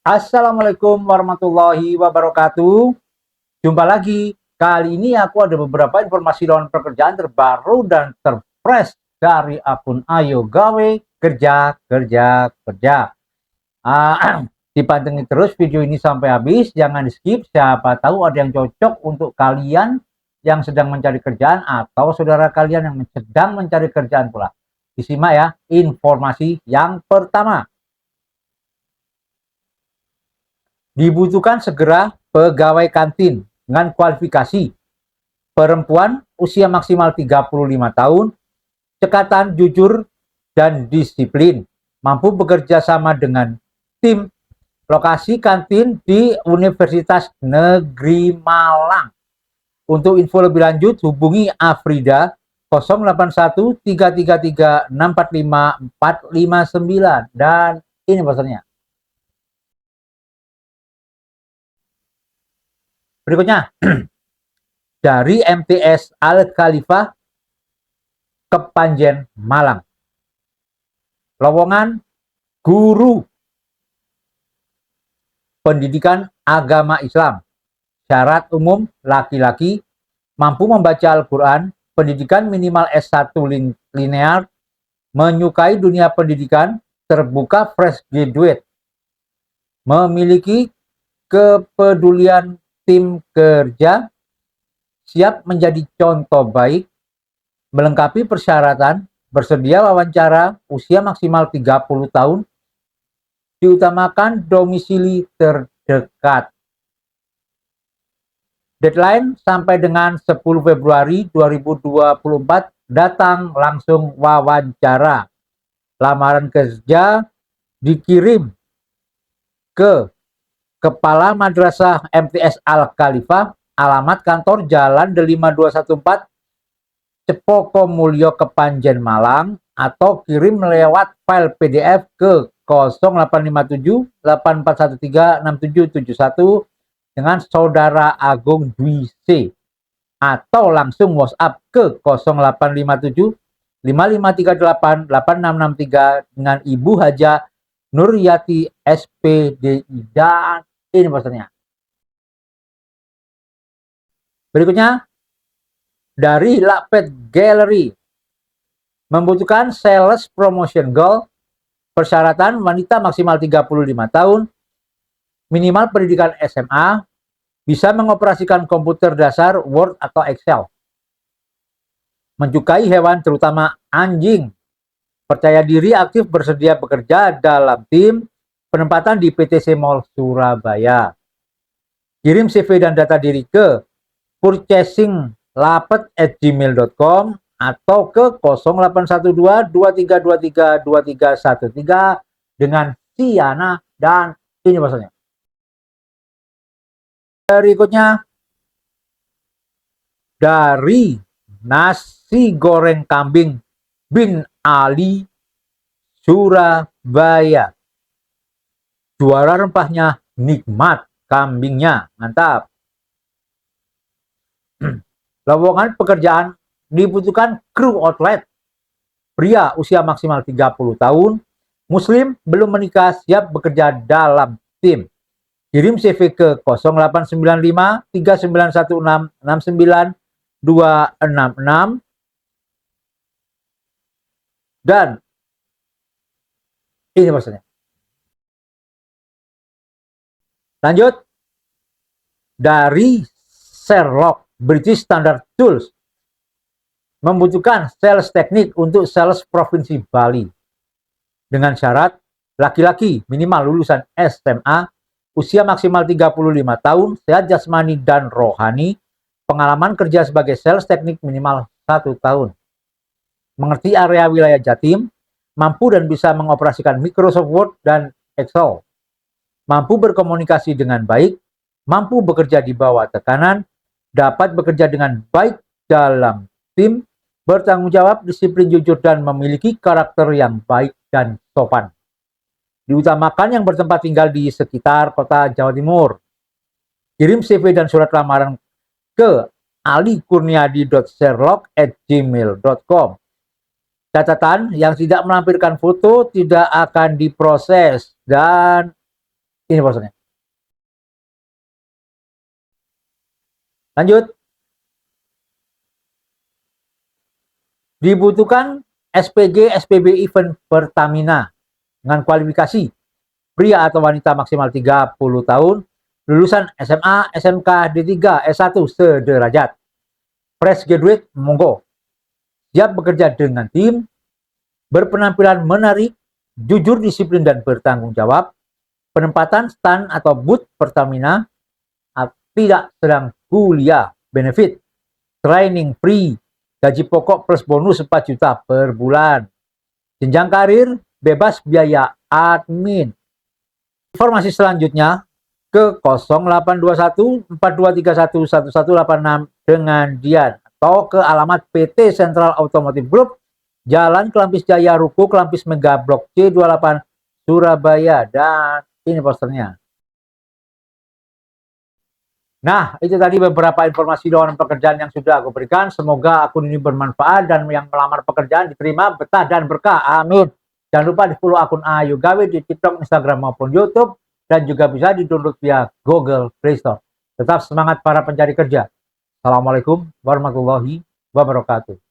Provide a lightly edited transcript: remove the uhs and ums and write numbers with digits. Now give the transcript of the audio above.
Assalamualaikum warahmatullahi wabarakatuh. Jumpa lagi. Kali ini aku ada beberapa informasi lowongan pekerjaan terbaru dan terfresh dari akun Ayo Gawe Kerja Kerja Kerja. Dipantengin terus video ini sampai habis, jangan di skip. Siapa tahu ada yang cocok untuk kalian yang sedang mencari kerjaan atau saudara kalian yang sedang mencari kerjaan pula. Disimak ya informasi yang pertama. Dibutuhkan segera pegawai kantin dengan kualifikasi perempuan usia maksimal 35 tahun, cekatan, jujur, dan disiplin, mampu bekerja sama dengan tim. Lokasi kantin di Universitas Negeri Malang. Untuk info lebih lanjut hubungi Afrida 081 333 645 459 dan ini pesannya. Berikutnya dari MTS Al Khalifah Kepanjen Malang. Lowongan guru pendidikan agama Islam. Syarat umum laki-laki, mampu membaca Al-Quran, pendidikan minimal S1 linear, menyukai dunia pendidikan, terbuka fresh graduate, memiliki kepedulian tim kerja, siap menjadi contoh baik, melengkapi persyaratan, bersedia wawancara, usia maksimal 30 tahun, diutamakan domisili terdekat. Deadline sampai dengan 10 Februari 2024, datang langsung wawancara. Lamaran kerja dikirim ke Kepala Madrasah MTS Al Khalifah, alamat kantor Jalan Delima 214, Cepoko Mulyo Kepanjen Malang, atau kirim lewat file PDF ke 0857 8413 6771 dengan Saudara Agung Dwi C, atau langsung WhatsApp ke 0857 5538 8663 dengan Ibu Haja Nuryati SPDI. Dan ini pesannya. Berikutnya dari Lapet Gallery, membutuhkan sales promotion goal, persyaratan wanita maksimal 35 tahun, minimal pendidikan SMA, bisa mengoperasikan komputer dasar, Word atau Excel, menyukai hewan terutama anjing, percaya diri, aktif, bersedia bekerja dalam tim, penempatan di PTC Mall Surabaya. Kirim CV dan data diri ke purchasinglapet@gmail.com atau ke 0812 2323 2313 dengan Siana. Dan ini maksudnya. Berikutnya dari Nasi Goreng Kambing Bin Ali Surabaya. Juara rempahnya nikmat, kambingnya mantap. Lowongan pekerjaan dibutuhkan kru outlet, pria usia maksimal 30 tahun, muslim, belum menikah, siap bekerja dalam tim. Kirim CV ke 0895 3916 69 266 dan ini maksudnya. Lanjut dari Sherlock British Standard Tools, membutuhkan sales teknik untuk sales Provinsi Bali dengan syarat laki-laki minimal lulusan SMA, usia maksimal 35 tahun, sehat jasmani dan rohani, pengalaman kerja sebagai sales teknik minimal 1 tahun, mengerti area wilayah Jatim, mampu dan bisa mengoperasikan Microsoft Word dan Excel, mampu berkomunikasi dengan baik, mampu bekerja di bawah tekanan, dapat bekerja dengan baik dalam tim, bertanggung jawab, disiplin, jujur, dan memiliki karakter yang baik dan sopan. Diutamakan yang bertempat tinggal di sekitar kota Jawa Timur. Kirim CV dan surat lamaran ke alikurniadi.sherlock@gmail.com. Catatan, yang tidak melampirkan foto tidak akan diproses. Dan Ini posternya. Lanjut. Dibutuhkan SPG SPB event Pertamina dengan kualifikasi pria atau wanita maksimal 30 tahun, lulusan SMA, SMK, D3, S1 sederajat. Fresh graduate monggo. Siap bekerja dengan tim, berpenampilan menarik, jujur, disiplin, dan bertanggung jawab. Penempatan stand atau booth Pertamina, tidak sedang kuliah, benefit, training free, gaji pokok plus bonus 4 juta per bulan. Jenjang karir, bebas biaya admin. Informasi selanjutnya ke 0821 4231 1186 dengan Dian atau ke alamat PT Sentral Automotive Group, Jalan Kelampis Jaya, Ruko Kelampis Mega, Blok C28, Surabaya. Dan ini posternya. Nah, itu tadi beberapa informasi lowongan pekerjaan yang sudah aku berikan. Semoga akun ini bermanfaat dan yang melamar pekerjaan diterima, betah dan berkah. Amin. Jangan lupa di follow akun Ayu Gawe di TikTok, Instagram maupun YouTube, dan juga bisa di-download via Google Play Store. Tetap semangat para pencari kerja. Assalamualaikum warahmatullahi wabarakatuh.